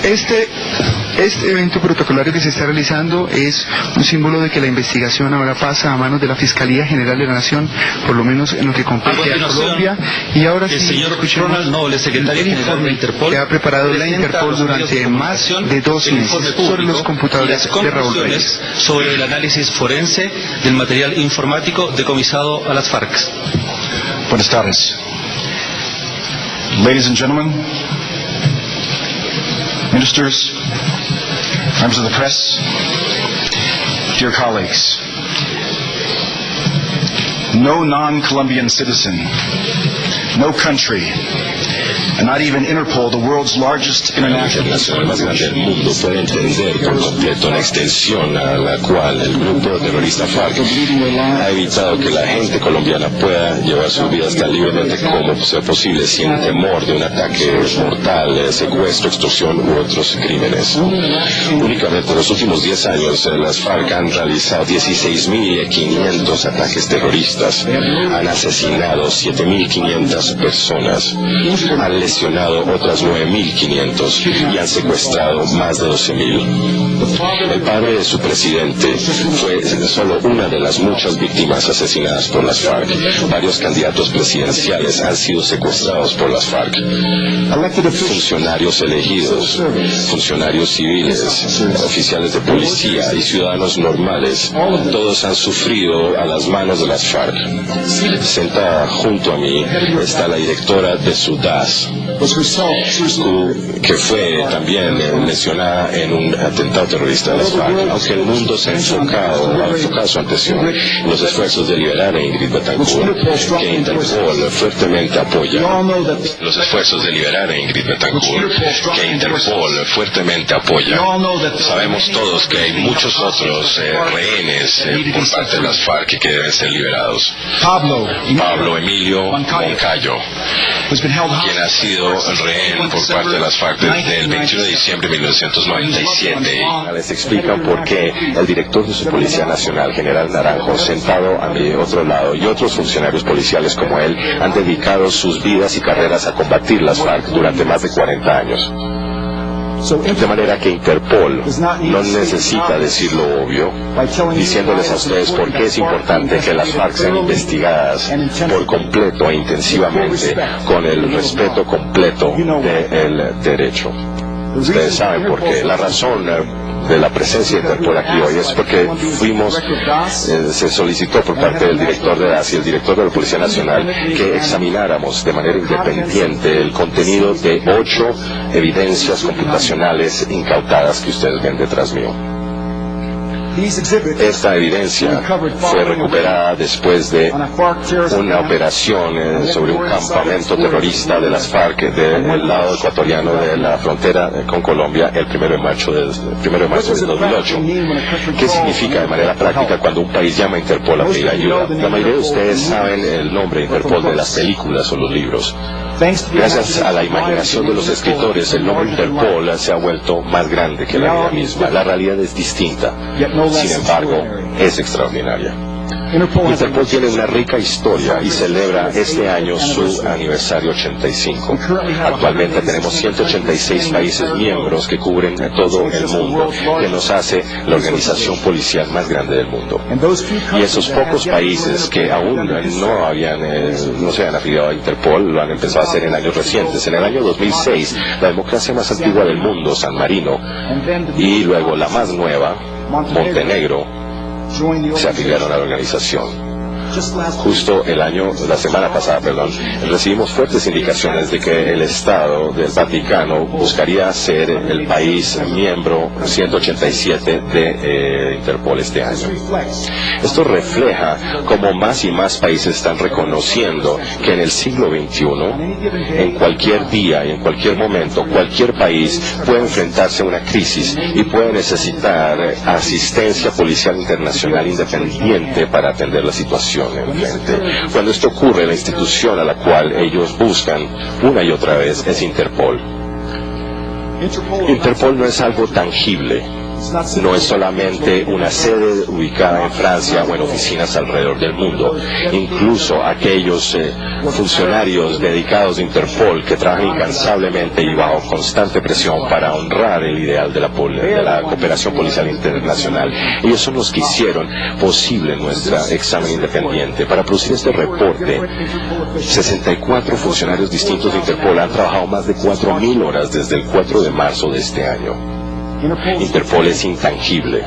Este evento protocolario que se está realizando es un símbolo de que la investigación ahora pasa a manos de la Fiscalía General de la Nación, por lo menos en lo que compete a Colombia. Y ahora sí, el señor Ronald Noble, secretario general de Interpol, que ha preparado la Interpol durante más de 2 meses sobre los computadores de Raúl Reyes, sobre el análisis forense del material informático decomisado a las FARC. Buenas tardes. Ladies and gentlemen, ministers, members of the press, dear colleagues, no non-Colombian citizen, no country, and not even Interpol, the world's largest international más grande del mundo, puede entender por completo la extensión a la cual el grupo terrorista FARC ha evitado que la gente colombiana pueda llevar sus vidas tan libremente como sea posible, sin temor de un ataque mortal, secuestro, extorsión u otros crímenes. Únicamente en los últimos 10 años las FARC han realizado 16.500 ataques terroristas, han asesinado 7.500 personas, han lesionado otras 9.500 y han secuestrado más de 12.000. El padre de su presidente fue solo una de las muchas víctimas asesinadas por las FARC. Varios candidatos presidenciales han sido secuestrados por las FARC. Funcionarios elegidos, funcionarios civiles, oficiales de policía y ciudadanos normales, todos han sufrido a las manos de las FARC. Sentada junto a mí está la directora de SUDAS, que fue también mencionada en un atentado terrorista de las FARC. Aunque el mundo se ha enfocado su atención en los esfuerzos de liberar a Ingrid Betancourt, que Interpol fuertemente apoya. Los esfuerzos de liberar a Ingrid Betancourt, que Interpol fuertemente apoya. Sabemos todos que hay muchos otros rehenes por parte de las FARC que deben ser liberados. Pablo Emilio Moncayo, quien ha sido rehén por parte de las FARC desde el 21 de diciembre de 1997. Les explican por qué el director de su Policía Nacional, General Naranjo, sentado a mi otro lado, y otros funcionarios policiales como él, han dedicado sus vidas y carreras a combatir las FARC durante más de 40 años. De manera que Interpol no necesita decir lo obvio, diciéndoles a ustedes por qué es importante que las FARC sean investigadas por completo e intensivamente, con el respeto completo del derecho. Ustedes saben por qué. La razón de la presencia de Interpol aquí hoy es porque se solicitó por parte del director de DAS y el director de la Policía Nacional que examináramos de manera independiente el contenido de 8 evidencias computacionales incautadas que ustedes ven detrás mío. Esta evidencia fue recuperada después de una operación sobre un campamento terrorista de las FARC del lado ecuatoriano de la frontera con Colombia el 1 de marzo de 2008. ¿Qué significa de manera práctica cuando un país llama a Interpol a pedir ayuda? La mayoría de ustedes saben el nombre de Interpol de las películas o los libros. Gracias a la imaginación de los escritores, el nombre Interpol se ha vuelto más grande que la vida misma. La realidad es distinta. Sin embargo, es extraordinaria. Interpol tiene una rica historia y celebra este año su aniversario 85. Actualmente tenemos 186 países miembros que cubren todo el mundo, que nos hace la organización policial más grande del mundo. Y esos pocos países que aún no se han afiliado a Interpol lo han empezado a hacer en años recientes. En el año 2006, la democracia más antigua del mundo, San Marino, y luego la más nueva, Montenegro, se afiliaron a la organización. Justo la semana pasada, recibimos fuertes indicaciones de que el Estado del Vaticano buscaría ser el país miembro 187 de Interpol este año. Esto refleja cómo más y más países están reconociendo que en el siglo XXI, en cualquier día y en cualquier momento, cualquier país puede enfrentarse a una crisis y puede necesitar asistencia policial internacional independiente para atender la situación. Cuando esto ocurre, la institución a la cual ellos buscan una y otra vez es Interpol. Interpol no es algo tangible, no es solamente una sede ubicada en Francia o en oficinas alrededor del mundo. Incluso aquellos funcionarios dedicados de Interpol que trabajan incansablemente y bajo constante presión para honrar el ideal de la cooperación policial internacional, ellos son los que hicieron posible nuestro examen independiente. Para producir este reporte, 64 funcionarios distintos de Interpol han trabajado más de 4.000 horas desde el 4 de marzo de este año. Interpol es intangible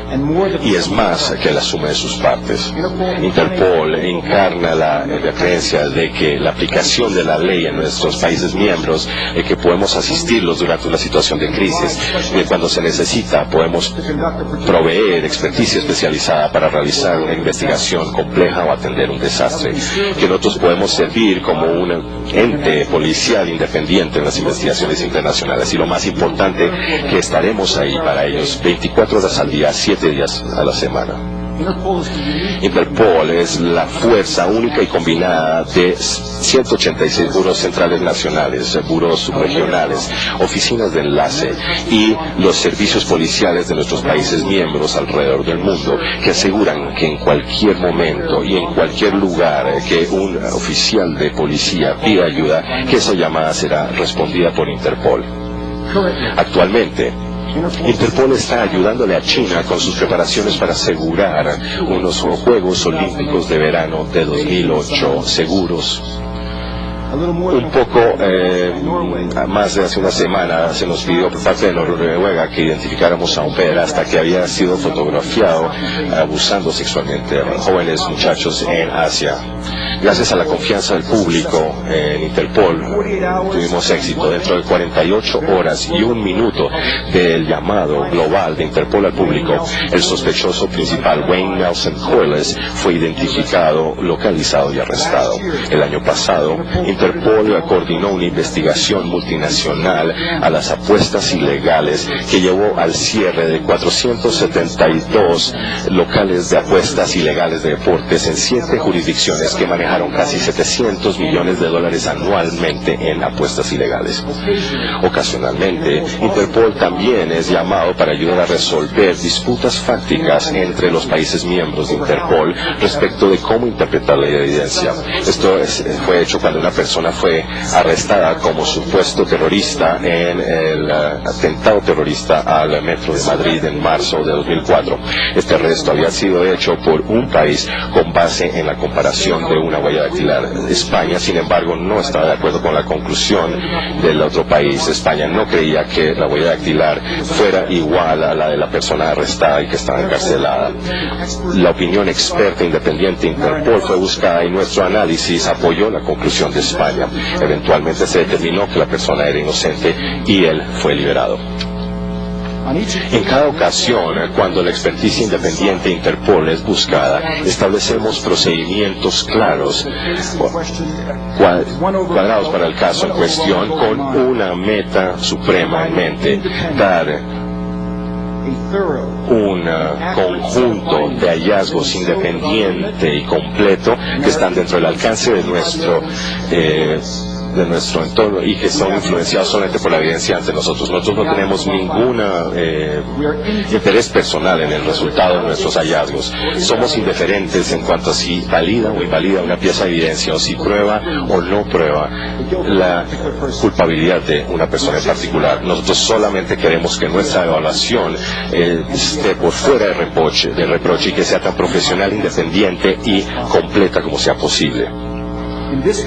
y es más que la suma de sus partes. Interpol encarna la creencia de que la aplicación de la ley en nuestros países miembros, que podemos asistirlos durante una situación de crisis, cuando se necesita podemos proveer experticia especializada para realizar una investigación compleja o atender un desastre, que nosotros podemos servir como un ente policial independiente en las investigaciones internacionales, y lo más importante, que estaremos ahí para ellos 24 horas al día, 7 días a la semana. Interpol es la fuerza única y combinada de 186 buros centrales nacionales, buros subregionales, oficinas de enlace y los servicios policiales de nuestros países miembros alrededor del mundo, que aseguran que en cualquier momento y en cualquier lugar que un oficial de policía pida ayuda, que esa llamada será respondida por Interpol. Actualmente, Interpol está ayudándole a China con sus preparaciones para asegurar unos Juegos Olímpicos de verano de 2008 seguros. Un poco más de hace una semana se nos pidió por parte de Noruega que identificáramos a un pederasta que había sido fotografiado abusando sexualmente a jóvenes muchachos en Asia. Gracias a la confianza del público en Interpol tuvimos éxito. Dentro de 48 horas y 1 minuto del llamado global de Interpol al público, el sospechoso principal, Wayne Nelson Corliss, fue identificado, localizado y arrestado. El año pasado, Interpol coordinó una investigación multinacional a las apuestas ilegales que llevó al cierre de 472 locales de apuestas ilegales de deportes en 7 jurisdicciones que manejaron casi $700 millones anualmente en apuestas ilegales. Ocasionalmente, Interpol también es llamado para ayudar a resolver disputas fácticas entre los países miembros de Interpol respecto de cómo interpretar la evidencia. Esto fue hecho cuando una persona fue arrestada como supuesto terrorista en el atentado terrorista al metro de Madrid en marzo de 2004. Este arresto había sido hecho por un país con base en la comparación de una huella dactilar. España, sin embargo, no estaba de acuerdo con la conclusión del otro país. España no creía que la huella dactilar fuera igual a la de la persona arrestada y que estaba encarcelada. La opinión experta independiente Interpol fue buscada y nuestro análisis apoyó la conclusión de España. Eventualmente se determinó que la persona era inocente y él fue liberado. En cada ocasión, cuando la experticia independiente Interpol es buscada, establecemos procedimientos claros, cuadrados para el caso en cuestión, con una meta suprema en mente: dar un conjunto de hallazgos independiente y completo que están dentro del alcance de nuestro entorno y que son influenciados solamente por la evidencia ante nosotros. Nosotros no tenemos ningún interés personal en el resultado de nuestros hallazgos. Somos indiferentes en cuanto a si valida o invalida una pieza de evidencia, o si prueba o no prueba la culpabilidad de una persona en particular. Nosotros solamente queremos que nuestra evaluación esté por fuera de reproche y que sea tan profesional, independiente y completa como sea posible.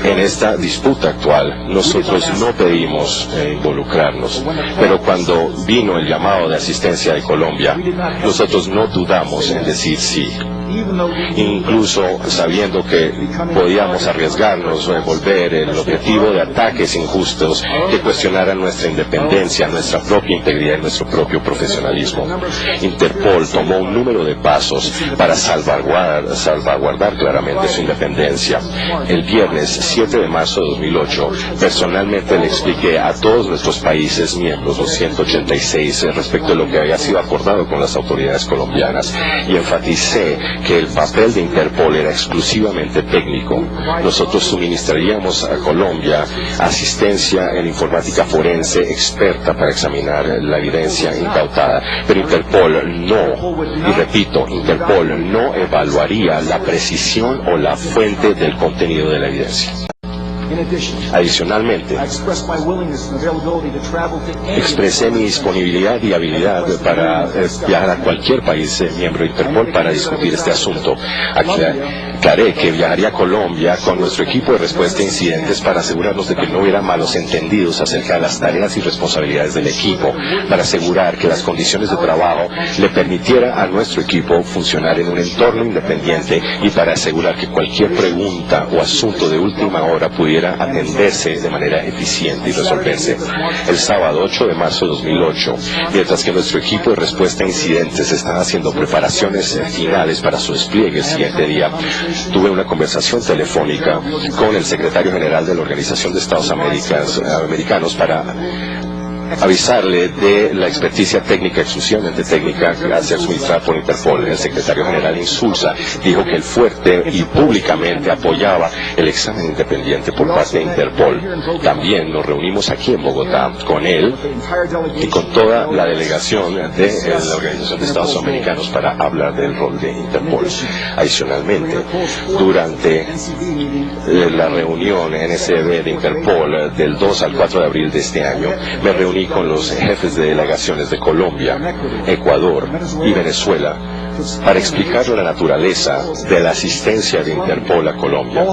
En esta disputa actual, nosotros no pedimos involucrarnos, pero cuando vino el llamado de asistencia de Colombia, nosotros no dudamos en decir sí. Incluso sabiendo que podíamos arriesgarnos o envolver el objetivo de ataques injustos que cuestionaran nuestra independencia, nuestra propia integridad y nuestro propio profesionalismo. Interpol tomó un número de pasos para salvaguardar claramente su independencia. El viernes 7 de marzo de 2008, personalmente le expliqué a todos nuestros países miembros, los 186, respecto de lo que había sido acordado con las autoridades colombianas, y enfaticé que el papel de Interpol era exclusivamente técnico. Nosotros suministraríamos a Colombia asistencia en informática forense experta para examinar la evidencia incautada, pero Interpol no, y repito, Interpol no evaluaría la precisión o la fuente del contenido de la evidencia. Adicionalmente, expresé mi disponibilidad y habilidad para viajar a cualquier país miembro de Interpol para discutir este asunto. Aclaré que viajaría a Colombia con nuestro equipo de respuesta a incidentes para asegurarnos de que no hubiera malos entendidos acerca de las tareas y responsabilidades del equipo, para asegurar que las condiciones de trabajo le permitiera a nuestro equipo funcionar en un entorno independiente y para asegurar que cualquier pregunta o asunto de última hora pudiera atenderse de manera eficiente y resolverse. El sábado 8 de marzo de 2008, mientras que nuestro equipo de respuesta a incidentes estaba haciendo preparaciones finales para su despliegue el siguiente día, tuve una conversación telefónica con el secretario general de la Organización de Estados Americanos para avisarle de la experticia técnica, exclusivamente técnica, a ser suministrada por Interpol. El secretario general Insulza dijo que él fuerte y públicamente apoyaba el examen independiente por parte de Interpol. También nos reunimos aquí en Bogotá con él y con toda la delegación de la Organización de Estados Americanos para hablar del rol de Interpol. Adicionalmente, durante la reunión NSB de Interpol del 2 al 4 de abril de este año, me reuní con los jefes de delegaciones de Colombia, Ecuador y Venezuela para explicar la naturaleza de la asistencia de Interpol a Colombia.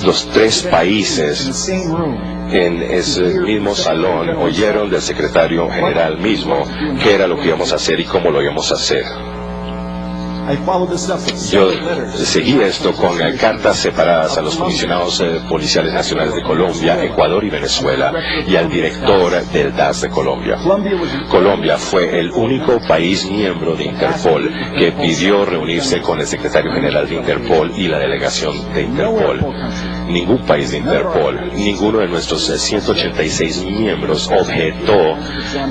Los tres países en ese mismo salón oyeron del secretario general mismo qué era lo que íbamos a hacer y cómo lo íbamos a hacer. Yo seguí esto con cartas separadas a los comisionados policiales nacionales de Colombia, Ecuador y Venezuela y al director del DAS de Colombia. Colombia fue el único país miembro de Interpol que pidió reunirse con el secretario general de Interpol y la delegación de Interpol. Ningún país de Interpol, ninguno de nuestros 186 miembros objetó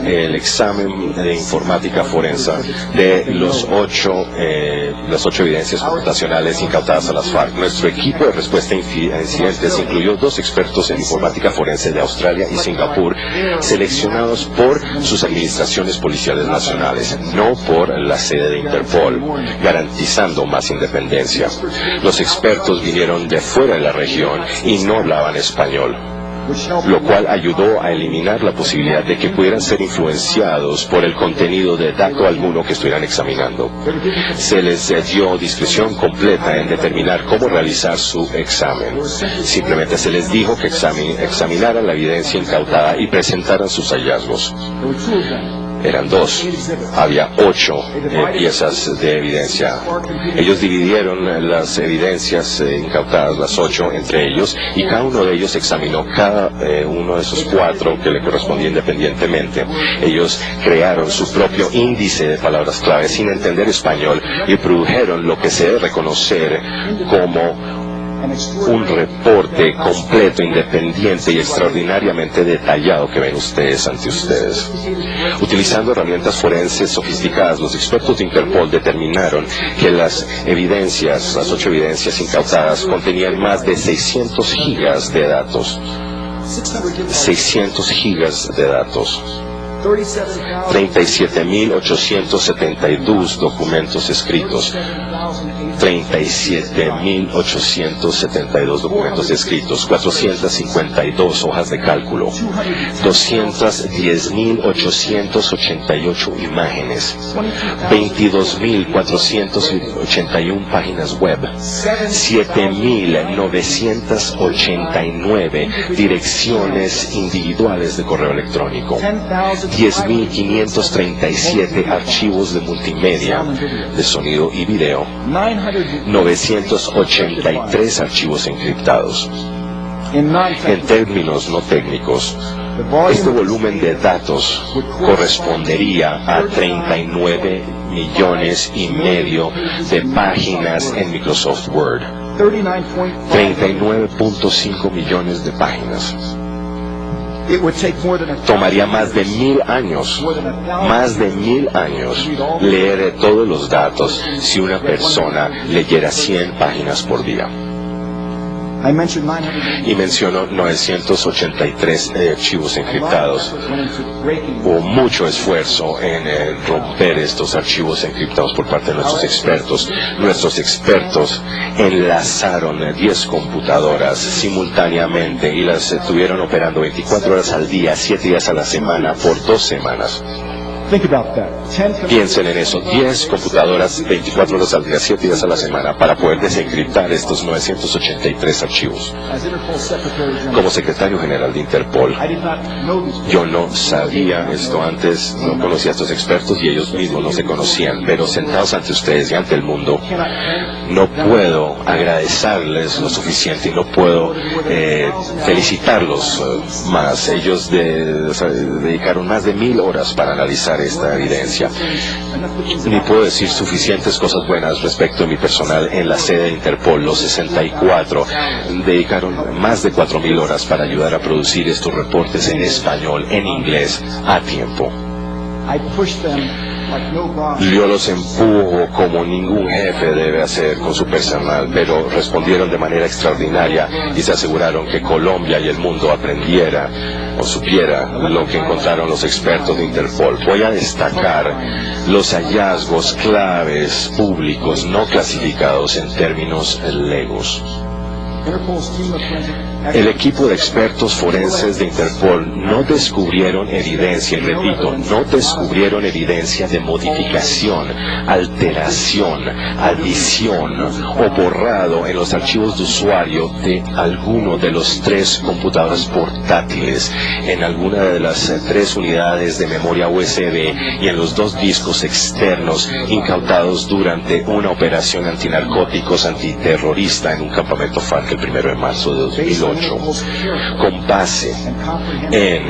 el examen de informática forense de las ocho evidencias computacionales incautadas a las FARC. Nuestro equipo de respuesta a incidentes incluyó 2 expertos en informática forense de Australia y Singapur, seleccionados por sus administraciones policiales nacionales, no por la sede de Interpol, garantizando más independencia. Los expertos vinieron de fuera de la región y no hablaban español, lo cual ayudó a eliminar la posibilidad de que pudieran ser influenciados por el contenido de dato alguno que estuvieran examinando. Se les dio discreción completa en determinar cómo realizar su examen. Simplemente se les dijo que examinaran la evidencia incautada y presentaran sus hallazgos. Eran 2, había 8 piezas de evidencia. Ellos dividieron las evidencias incautadas, las 8, entre ellos, y cada uno de ellos examinó cada uno de esos 4 que le correspondía independientemente. Ellos crearon su propio índice de palabras clave sin entender español y produjeron lo que se debe reconocer como un reporte completo, independiente y extraordinariamente detallado que ven ustedes ante ustedes. Utilizando herramientas forenses sofisticadas, los expertos de Interpol determinaron que las 8 evidencias incautadas contenían más de 600 gigas de datos. 600 gigas de datos. 37.872 documentos escritos. 37.872 documentos escritos, 452 hojas de cálculo, 210.888 imágenes, 22.481 páginas web, 7.989 direcciones individuales de correo electrónico, 10.537 archivos de multimedia, de sonido y video, 983 archivos encriptados. En términos no técnicos, este volumen de datos correspondería a 39 millones y medio de páginas en Microsoft Word. 39.5 millones de páginas. Tomaría más de 1000 años, leer todos los datos si una persona leyera 100 páginas por día. Y menciono 983 archivos encriptados. Hubo mucho esfuerzo en romper estos archivos encriptados por parte de nuestros expertos. Nuestros expertos enlazaron 10 computadoras simultáneamente y las estuvieron operando 24 horas al día, 7 días a la semana, por 2 semanas. Piensen en eso, 10 computadoras, 24 horas al día, 7 días a la semana, para poder desencriptar estos 983 archivos. Como secretario general de Interpol, yo no sabía esto antes, no conocía a estos expertos y ellos mismos no se conocían, pero sentados ante ustedes y ante el mundo, no puedo agradecerles lo suficiente y no puedo felicitarlos más. Ellos dedicaron más de 1000 horas para analizar esta evidencia. Ni puedo decir suficientes cosas buenas respecto de mi personal en la sede de Interpol. Los 64 dedicaron más de 4000 horas para ayudar a producir estos reportes en español, en inglés, a tiempo. Yo los empujo como ningún jefe debe hacer con su personal, pero respondieron de manera extraordinaria y se aseguraron que Colombia y el mundo aprendiera o supiera lo que encontraron los expertos de Interpol. Voy a destacar los hallazgos claves públicos no clasificados en términos legos. El equipo de expertos forenses de Interpol no descubrieron evidencia, y repito, no descubrieron evidencia de modificación, alteración, adición o borrado en los archivos de usuario de alguno de los 3 computadores portátiles, en alguna de las 3 unidades de memoria USB y en los 2 discos externos incautados durante una operación antinarcóticos antiterrorista en un campamento FARC el 1 de marzo de 2008. Con base en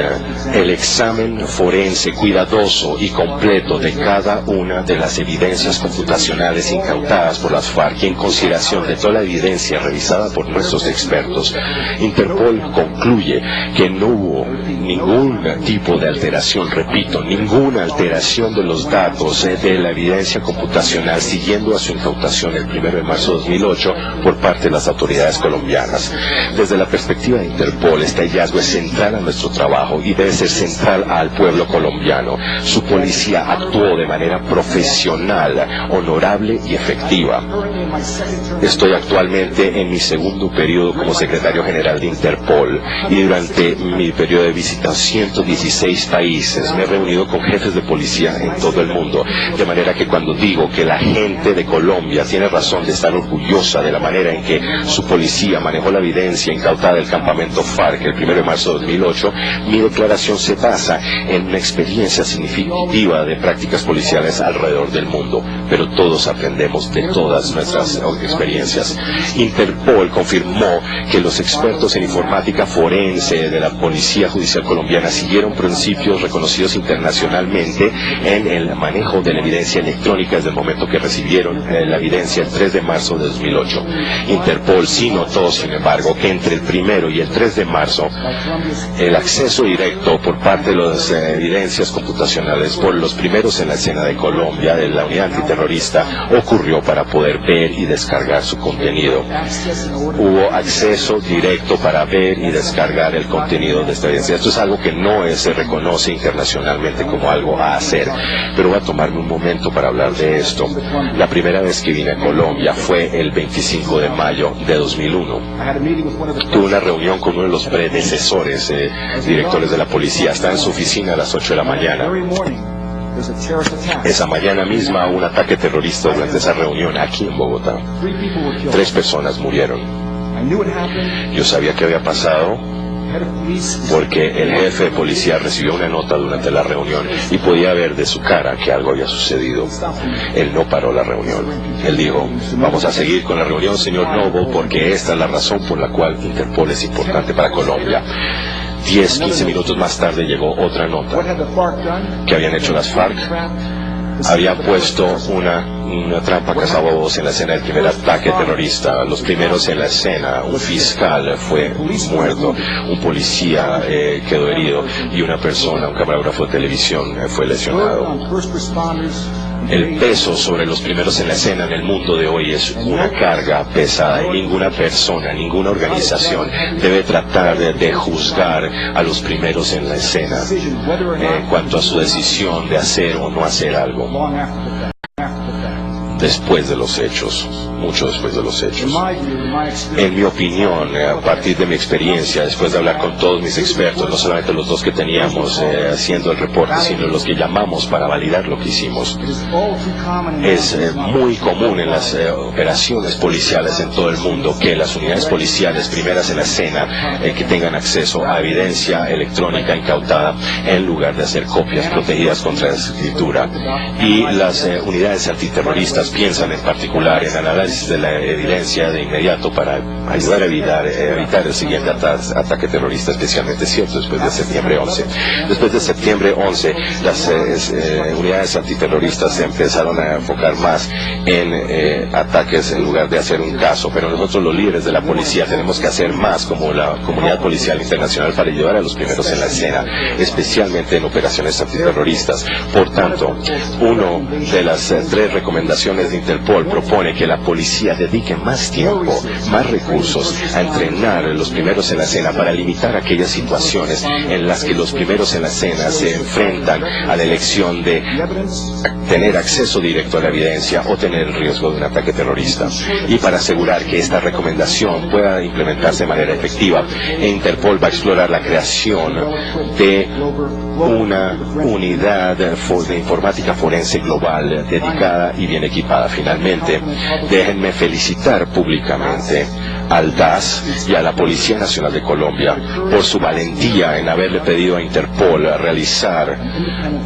el examen forense cuidadoso y completo de cada una de las evidencias computacionales incautadas por las FARC y en consideración de toda la evidencia revisada por nuestros expertos, Interpol concluye que no hubo ningún tipo de alteración, repito, ninguna alteración de los datos de la evidencia computacional siguiendo a su incautación el 1 de marzo de 2008 por parte de las autoridades colombianas. Desde la perspectiva de Interpol, este hallazgo es central a nuestro trabajo y debe ser central al pueblo colombiano. Su policía actuó de manera profesional, honorable y efectiva. Estoy actualmente en mi segundo periodo como secretario general de Interpol y durante mi periodo de visita a 116 países me he reunido con jefes de policía en todo el mundo, de manera que cuando digo que la gente de Colombia tiene razón de estar orgullosa de la manera en que su policía manejó la evidencia incautada del campamento FARC el 1 de marzo de 2008, mi declaración se basa en una experiencia significativa de prácticas policiales alrededor del mundo, pero todos aprendemos de todas nuestras experiencias. Interpol confirmó que los expertos en informática forense de la Policía Judicial Colombiana siguieron principios reconocidos internacionalmente en el manejo de la evidencia electrónica desde el momento que recibieron la evidencia el 3 de marzo de 2008. Interpol sí notó, sin embargo, que entre el 1 y el 3 de marzo, el acceso directo por parte de las evidencias computacionales por los primeros en la escena de Colombia, de la unidad antiterrorista, ocurrió para poder ver y descargar su contenido. Hubo acceso directo para ver y descargar el contenido de esta evidencia. Esto es algo que no se reconoce internacionalmente como algo a hacer, pero voy a tomarme un momento para hablar de esto. La primera vez que vine a Colombia fue el 25 de mayo de 2001. Tuve una reunión con uno de los predecesores directores de la policía. Estaba en su oficina a las 8 de la mañana. Esa mañana misma un ataque terrorista durante esa reunión aquí en Bogotá. 3 personas murieron. Yo sabía que había pasado porque el jefe de policía recibió una nota durante la reunión y podía ver de su cara que algo había sucedido. Él no paró la reunión. Él dijo: vamos a seguir con la reunión, señor Noble, porque esta es la razón por la cual Interpol es importante para Colombia. 10, 15 minutos más tarde llegó otra nota. ¿Qué habían hecho las FARC? había puesto una trampa cazabobos en la escena del primer ataque terrorista. Los primeros en la escena, un fiscal fue muerto, un policía quedó herido y una persona, un camarógrafo de televisión, fue lesionado. El peso sobre los primeros en la escena en el mundo de hoy es una carga pesada y ninguna persona, ninguna organización debe tratar de juzgar a los primeros en la escena en cuanto a su decisión de hacer o no hacer algo después de los hechos, mucho después de los hechos. En mi opinión, a partir de mi experiencia, después de hablar con todos mis expertos, no solamente los dos que teníamos haciendo el reporte, sino los que llamamos para validar lo que hicimos, es muy común en las operaciones policiales en todo el mundo que las unidades policiales primeras en la escena que tengan acceso a evidencia electrónica incautada en lugar de hacer copias protegidas contra la escritura. Y las unidades antiterroristas piensan en particular en análisis de la evidencia de inmediato para ayudar a evitar el siguiente ataque terrorista, especialmente cierto después de septiembre 11. Después de septiembre 11, las unidades antiterroristas se empezaron a enfocar más en ataques en lugar de hacer un caso, pero nosotros los líderes de la policía tenemos que hacer más como la comunidad policial internacional para ayudar a los primeros en la escena, especialmente en operaciones antiterroristas. Por tanto, una de las 3 recomendaciones de Interpol propone que la policía dedique más tiempo, más recursos a entrenar a los primeros en la escena para limitar aquellas situaciones en las que los primeros en la escena se enfrentan a la elección de tener acceso directo a la evidencia o tener el riesgo de un ataque terrorista. Y para asegurar que esta recomendación pueda implementarse de manera efectiva, Interpol va a explorar la creación de una unidad de informática forense global dedicada y bien equipada. Finalmente, déjenme felicitar públicamente al DAS y a la Policía Nacional de Colombia por su valentía en haberle pedido a Interpol realizar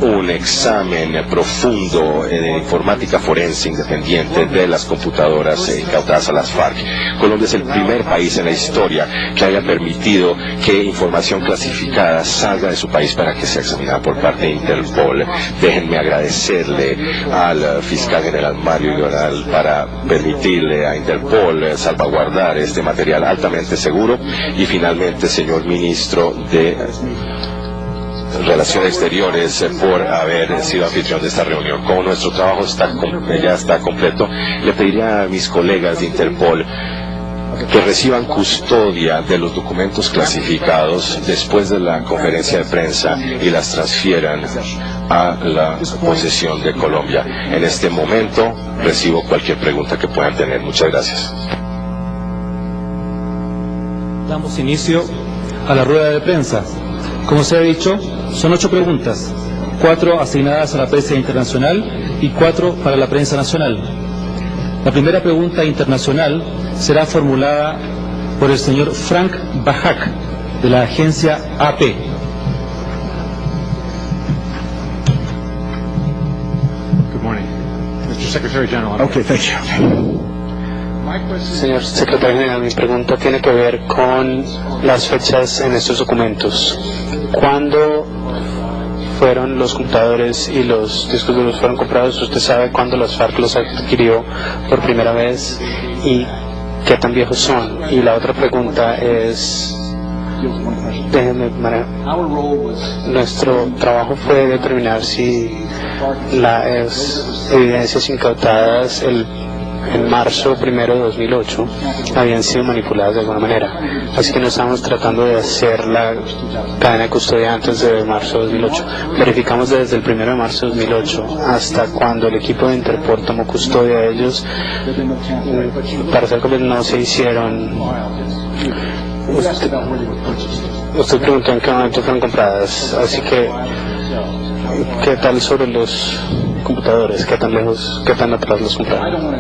un examen profundo de informática forense independiente de las computadoras incautadas a las FARC. Colombia es el primer país en la historia que haya permitido que información clasificada salga de su país para que sea examinada por parte de Interpol. Déjenme agradecerle al fiscal general Mario Lloral para permitirle a Interpol salvaguardar este material altamente seguro. Y finalmente, señor ministro de Relaciones Exteriores, por haber sido anfitrión de esta reunión. Como nuestro trabajo ya está completo, le pediría a mis colegas de Interpol que reciban custodia de los documentos clasificados después de la conferencia de prensa y las transfieran a la posesión de Colombia. En este momento recibo cualquier pregunta que puedan tener. Muchas gracias. Damos inicio a la rueda de prensa. Como se ha dicho, son 8 preguntas, 4 asignadas a la prensa internacional y 4 para la prensa nacional. La primera pregunta internacional será formulada por el señor Frank Bajak, de la agencia AP. Good morning. Mr. Secretary General. Okay, thank you. Señor Secretario General, mi pregunta tiene que ver con las fechas en estos documentos. ¿Cuándo fueron los computadores y los discos duros fueron comprados? ¿Usted sabe cuándo las FARC los adquirió por primera vez y qué tan viejos son? Y la otra pregunta es, nuestro trabajo fue determinar si las evidencias incautadas en marzo 1 de 2008 habían sido manipuladas de alguna manera. Así que no estamos tratando de hacer la cadena de custodia antes de marzo de 2008. Verificamos desde el 1 de marzo de 2008 hasta cuando el equipo de Interpol tomó custodia de ellos. Para ser completo, no se hicieron. Usted preguntó en qué momento fueron compradas, así que ¿qué tal sobre los computadores? ¿Qué tan lejos, qué tan atrás los compraron?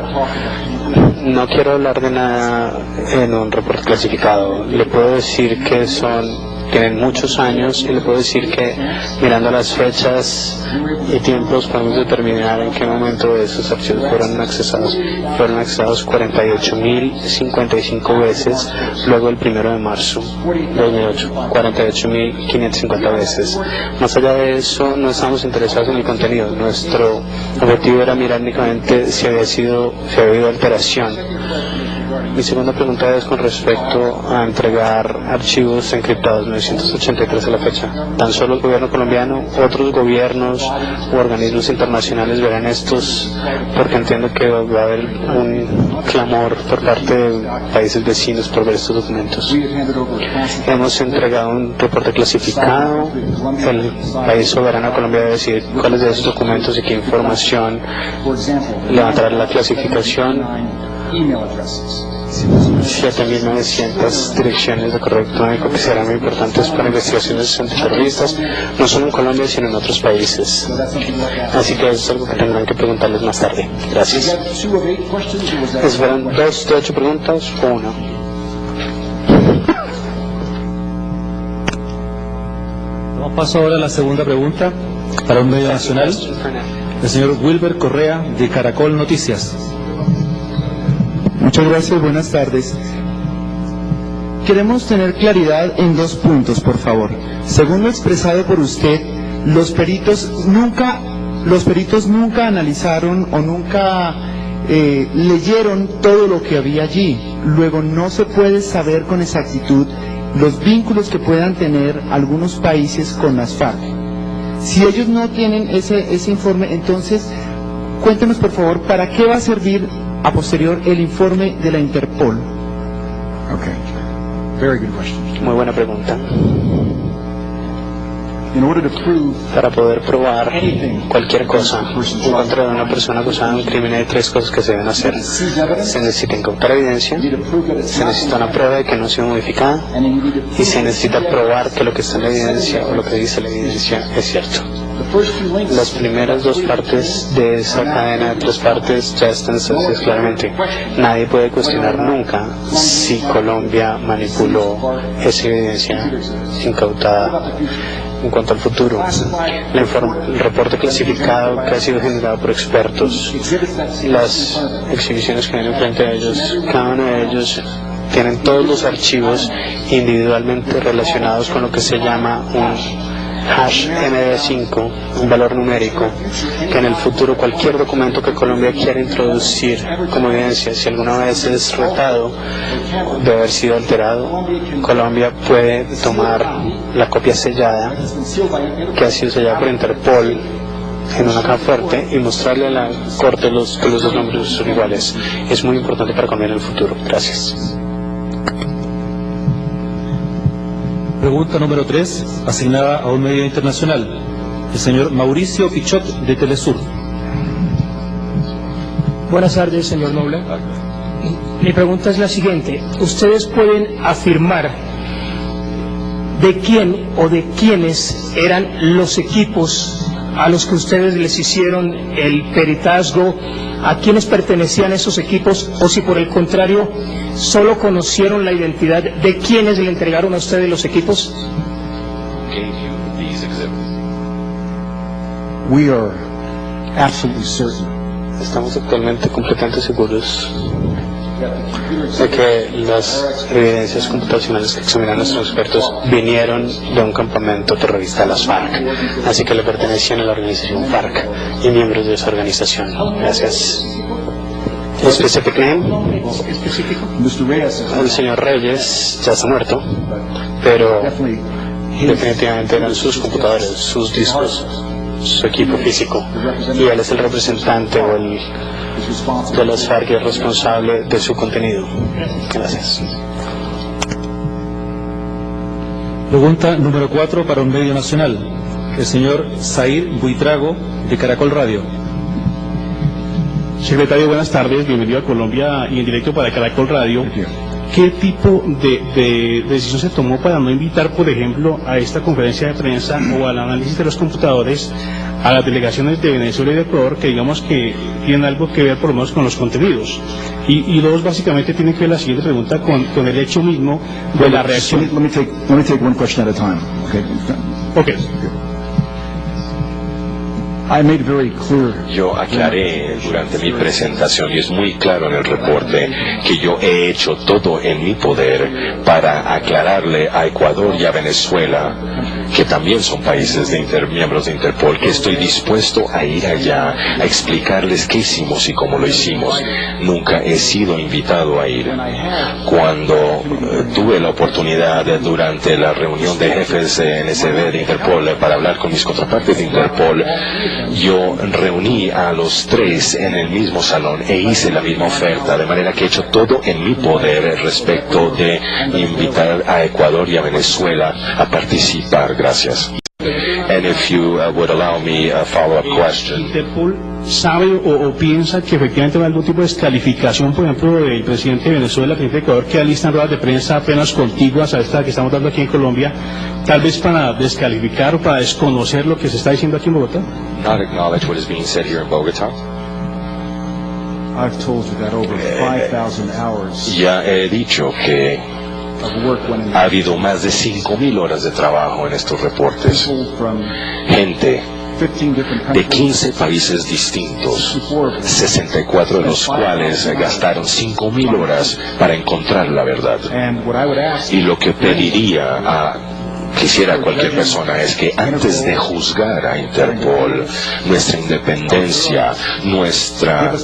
No quiero hablar de nada en un reporte clasificado. Le puedo decir que son tienen muchos años, y le puedo decir que mirando las fechas y tiempos podemos determinar en qué momento esos archivos fueron accesados. Fueron accesados 48.055 veces luego del 1 de marzo de 2008, 48.550 veces. Más allá de eso, no estamos interesados en el contenido. Nuestro objetivo era mirar únicamente si había habido alteración. Mi segunda pregunta es con respecto a entregar archivos encriptados, 983 a la fecha. ¿Tan solo el gobierno colombiano, otros gobiernos u organismos internacionales verán estos? Porque entiendo que va a haber un clamor por parte de países vecinos por ver estos documentos. Hemos entregado un reporte clasificado. El país soberano Colombia debe decidir cuáles de esos documentos y qué información levantar la clasificación. 7.900 direcciones de correo electrónico que serán muy importantes para investigaciones antiterroristas, no solo en Colombia, sino en otros países. Así que eso es algo que tendrán que preguntarles más tarde. Gracias. ¿Esperan 2 de 8 preguntas o 1? Paso ahora a la segunda pregunta para un medio nacional, el señor Wilber Correa, de Caracol Noticias. Muchas gracias, buenas tardes. Queremos tener claridad en 2 puntos, por favor. Según lo expresado por usted, los peritos nunca analizaron o nunca leyeron todo lo que había allí. Luego no se puede saber con exactitud los vínculos que puedan tener algunos países con las FARC. Si ellos no tienen ese informe, entonces cuéntenos por favor para qué va a servir a posterior el informe de la Interpol. Okay. Very good question. Muy buena pregunta. Para poder probar cualquier cosa en contra de una persona acusada de un crimen, hay 3 cosas que se deben hacer. Se necesita incautar evidencia, se necesita una prueba de que no ha sido modificada, y se necesita probar que lo que está en la evidencia o lo que dice la evidencia es cierto. Las primeras 2 partes de esa cadena de 3 partes ya están establecidas claramente. Nadie puede cuestionar nunca si Colombia manipuló esa evidencia incautada. En cuanto al futuro, el reporte clasificado que ha sido generado por expertos, las exhibiciones que vienen frente a ellos, cada uno de ellos tienen todos los archivos individualmente relacionados con lo que se llama un hash MD5, un valor numérico, que en el futuro cualquier documento que Colombia quiera introducir como evidencia, si alguna vez es retado de haber sido alterado, Colombia puede tomar la copia sellada, que ha sido sellada por Interpol, en una caja fuerte, y mostrarle a la Corte que los 2 nombres son iguales. Es muy importante para Colombia en el futuro. Gracias. Pregunta número 3, asignada a un medio internacional, el señor Mauricio Pichot, de Telesur. Buenas tardes, señor Noble. Mi pregunta es la siguiente. ¿Ustedes pueden afirmar de quién o de quiénes eran los equipos a los que ustedes les hicieron el peritazgo? ¿A quiénes pertenecían esos equipos? O si por el contrario, ¿solo conocieron la identidad de quienes le entregaron a ustedes los equipos? We are absolutely certain. Estamos actualmente completamente seguros de que las evidencias computacionales que examinan nuestros expertos vinieron de un campamento terrorista de las FARC, así que le pertenecían a la organización FARC y miembros de esa organización. Gracias. Specific name. El señor Reyes ya está muerto, pero definitivamente eran sus computadores, sus discos, su equipo físico, y él es el representante o el de las FARC y es responsable de su contenido. Gracias. Pregunta número 4 para un medio nacional, el señor Zair Buitrago, de Caracol Radio. Secretario, buenas tardes, bienvenido a Colombia y en directo para Caracol Radio. ¿qué tipo de decisión se tomó para no invitar, por ejemplo, a esta conferencia de prensa o al análisis de los computadores a las delegaciones de Venezuela y de Ecuador, que digamos que tienen algo que ver por lo menos con los contenidos? Y dos, básicamente tiene que ver la siguiente pregunta con el hecho mismo de la reacción. Let me take one question at a time. Okay. Yo aclaré durante mi presentación, y es muy claro en el reporte, que yo he hecho todo en mi poder para aclararle a Ecuador y a Venezuela, que también son países miembros de Interpol, que estoy dispuesto a ir allá a explicarles qué hicimos y cómo lo hicimos. Nunca he sido invitado a ir. Cuando tuve la oportunidad durante la reunión de jefes de NSB de Interpol para hablar con mis contrapartes de Interpol, yo reuní a los tres en el mismo salón e hice la misma oferta, de manera que he hecho todo en mi poder respecto de invitar a Ecuador y a Venezuela a participar. Gracias. And if you would allow me a follow-up question. ¿Interpol sabe o piensa que efectivamente hay algún tipo de descalificación, por ejemplo, del presidente de Venezuela, el presidente de Ecuador, que alistan ruedas de prensa apenas contiguas a esta que estamos dando aquí en Colombia, tal vez para descalificar o para desconocer lo que se está diciendo aquí en Bogotá? Not acknowledge what is being said here in Bogotá. I've told you that over 5,000 hours. Ya he dicho que ha habido más de 5,000 horas de trabajo en estos reportes. Gente de 15 países distintos, 64 de los cuales gastaron 5,000 horas para encontrar la verdad. Y lo que pediría quisiera cualquier persona es que antes de juzgar a Interpol, nuestra independencia, nuestra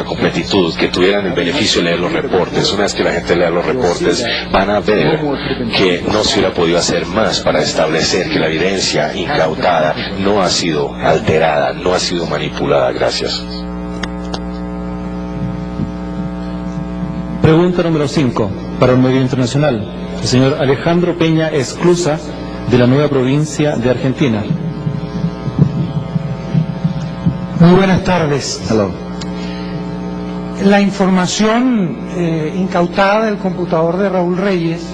completitud, que tuvieran el beneficio de leer los reportes. Una vez que la gente lea los reportes, van a ver que no se hubiera podido hacer más para establecer que la evidencia incautada no ha sido alterada, no ha sido manipulada. Gracias. Pregunta número 5, para un medio internacional. El señor Alejandro Peña Esclusa, de la Nueva Provincia de Argentina. Muy buenas tardes. Hello. La información incautada del computador de Raúl Reyes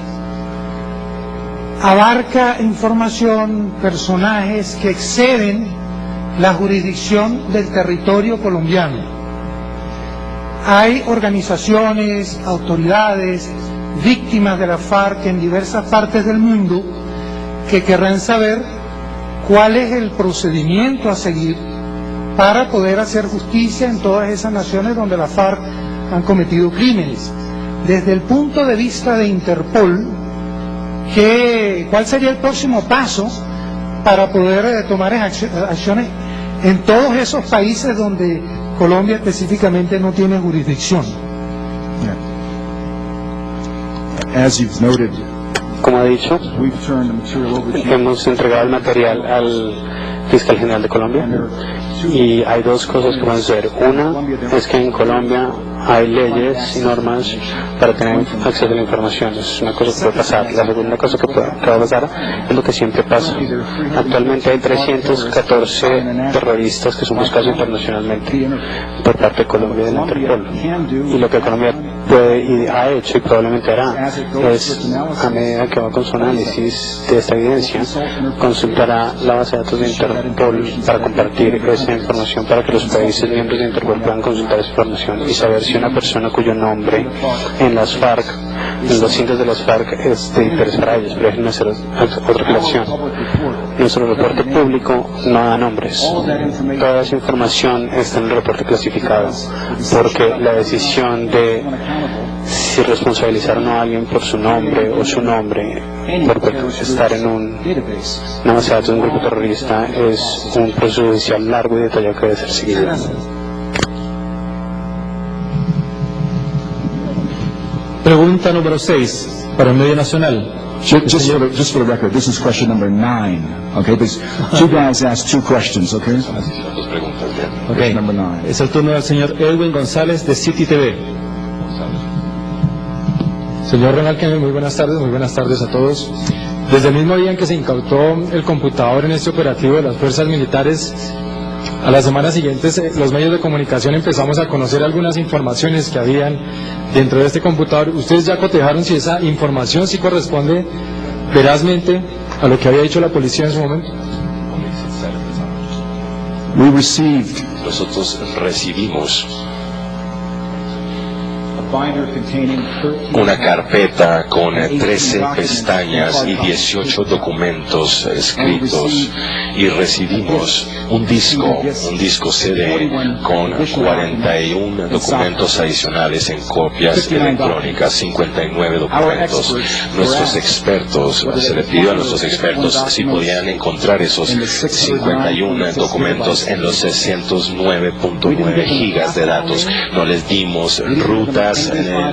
abarca información, personajes que exceden la jurisdicción del territorio colombiano. Hay organizaciones, autoridades, víctimas de la FARC en diversas partes del mundo que querrán saber cuál es el procedimiento a seguir para poder hacer justicia en todas esas naciones donde la FARC han cometido crímenes. Desde el punto de vista de Interpol, ¿cuál sería el próximo paso para poder tomar acciones en todos esos países donde Colombia específicamente no tiene jurisdicción? Como ha dicho, hemos entregado el material al fiscal general de Colombia y hay dos cosas que van a suceder. Una es que en Colombia hay leyes y normas para tener acceso a la información. Es una cosa que puede pasar. La segunda cosa que va a pasar es lo que siempre pasa. Actualmente hay 314 terroristas que son buscados internacionalmente por parte de Colombia y del Interpol. Y lo que Colombia puede y ha hecho y probablemente hará es, a medida que va con su análisis de esta evidencia, consultará la base de datos de Interpol para compartir esa información, para que los países miembros de Interpol puedan consultar esa información y saber si una persona cuyo nombre en las FARC, en los sitios de las FARC, es de interés para ellos. Pero déjenme hacer otra aclaración. Nuestro reporte público no da nombres. Toda esa información está en el reporte clasificado, porque la decisión de si responsabilizar o no a alguien por su nombre o su nombre por estar en una base de datos de un grupo terrorista es un proceso judicial largo y detallado que debe ser seguido. Pregunta número 6, para el medio nacional. Just for the record, this is question number 9. Okay, there's two guys asked 2 questions. Okay. Dos preguntas, bien. Okay. Number 9. Es el turno del señor Edwin González de City TV. Señor Ronald, muy buenas tardes a todos. Desde el mismo día en que se incautó el computador en este operativo de las fuerzas militares, A las semanas siguientes, los medios de comunicación empezamos a conocer algunas informaciones que habían dentro de este computador. ¿Ustedes ya cotejaron si esa información sí corresponde verazmente a lo que había dicho la policía en su momento? Nosotros recibimos una carpeta con 13 pestañas y 18 documentos escritos, y recibimos un disco CD con 41 documentos adicionales en copias electrónicas, 59 documentos. Nuestros expertos, se le pidió a nuestros expertos si podían encontrar esos 51 documentos en los 609.9 gigas de datos. No les dimos rutas,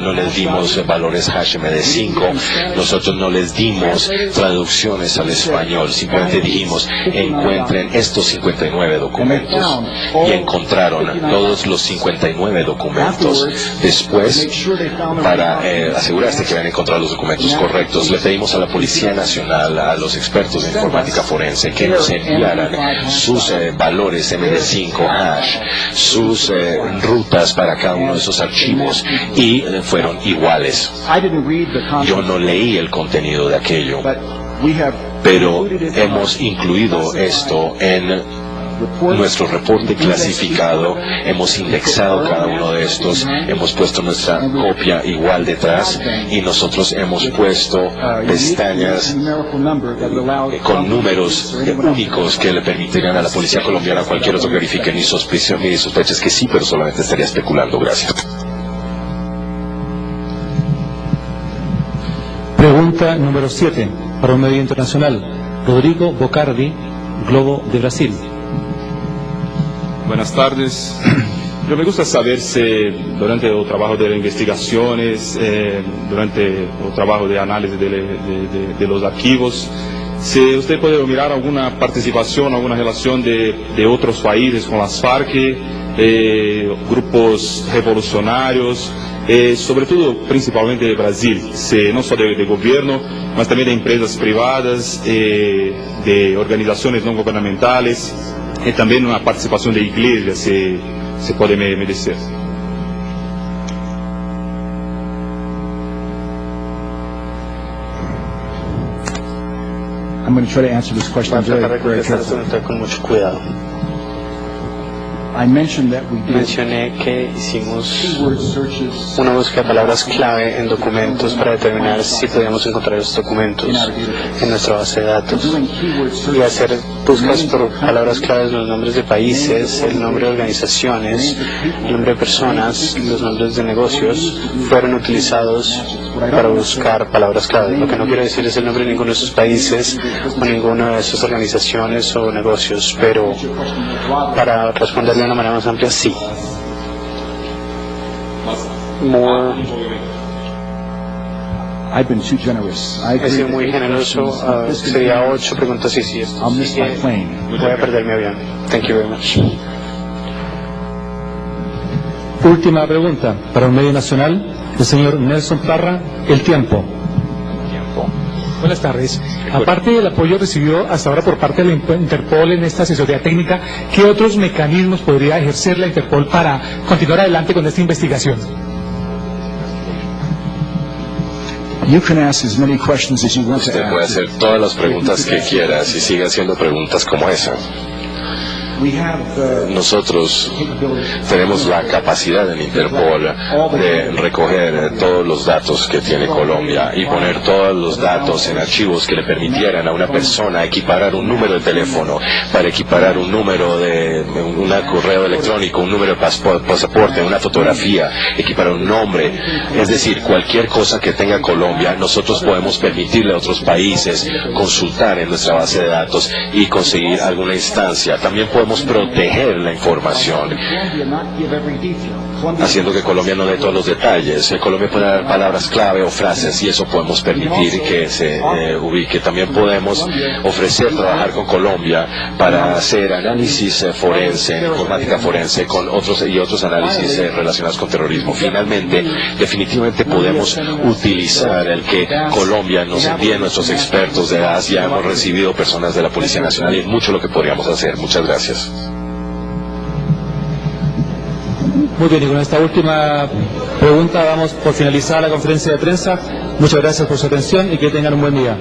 no les dimos valores HMD5, nosotros no les dimos traducciones al español, simplemente dijimos encuentren estos 59 documentos, y encontraron todos los 59 documentos. Después, para asegurarse que habían encontrado los documentos correctos, le pedimos a la Policía Nacional, a los expertos de informática forense, que nos enviaran sus valores MD5 hash, sus rutas para cada uno de esos archivos, y fueron iguales. Yo no leí el contenido de aquello, pero hemos incluido esto en nuestro reporte clasificado, hemos indexado cada uno de estos, hemos puesto nuestra copia igual detrás, y nosotros hemos puesto pestañas con números únicos que le permitirían a la policía colombiana o cualquier otro que verifique mi sospecha es que sí, pero solamente estaría especulando. Gracias. Pregunta número 7, para un medio internacional. Rodrigo Bocardi, Globo de Brasil. Buenas tardes. Yo me gusta saber si durante el trabajo de investigaciones, durante el trabajo de análisis de los archivos, si usted puede mirar alguna participación, alguna relación de otros países con las FARC, grupos revolucionarios, sobre todo principalmente de Brasil, no solo de gobierno, mas también de empresas privadas, de organizaciones no gubernamentales, y también una participación de iglesias, se puede me decir. I'm going to try to answer this question Voy a tratar de very contestar esta carefully. pregunta con mucho cuidado. I mentioned that we did Mencioné que hicimos una búsqueda de palabras clave en documentos para determinar si podíamos encontrar esos documentos en nuestra base de datos, y hacer búsquedas por palabras claves, los nombres de países, el nombre de organizaciones, el nombre de personas, los nombres de negocios fueron utilizados para buscar palabras claves. Lo que no quiero decir es el nombre de ninguno de esos países o ninguna de esas organizaciones o negocios, pero para responderle de una manera más amplia, sí. I've been too generous. He sido muy generoso. Sería 8 preguntas y sí. I'll miss my plane. Voy a perder mi avión. Thank you very much. Última pregunta, para un medio nacional, el señor Nelson Parra, El Tiempo. Buenas tardes. Aparte del apoyo recibido hasta ahora por parte de la Interpol en esta asesoría técnica, ¿qué otros mecanismos podría ejercer la Interpol para continuar adelante con esta investigación? You can ask as many questions as you want to Usted puede ask. hacer todas las preguntas que quieras y sigue haciendo preguntas como esa. Nosotros tenemos la capacidad en Interpol de recoger todos los datos que tiene Colombia y poner todos los datos en archivos que le permitieran a una persona equiparar un número de teléfono, para equiparar un número de un correo electrónico, un número de pasaporte, una fotografía, equiparar un nombre. Es decir, cualquier cosa que tenga Colombia, nosotros podemos permitirle a otros países consultar en nuestra base de datos y conseguir alguna instancia. También podemos proteger la información, haciendo que Colombia no dé todos los detalles. Colombia puede dar palabras clave o frases, y eso podemos permitir que se ubique. También podemos ofrecer trabajar con Colombia para hacer análisis forense, informática forense, con otros análisis relacionados con terrorismo. Finalmente, definitivamente podemos utilizar el que Colombia nos envíe nuestros expertos de Asia. Hemos recibido personas de la Policía Nacional y es mucho lo que podríamos hacer. Muchas gracias. Muy bien, y con esta última pregunta damos por finalizada la conferencia de prensa. Muchas gracias por su atención y que tengan un buen día.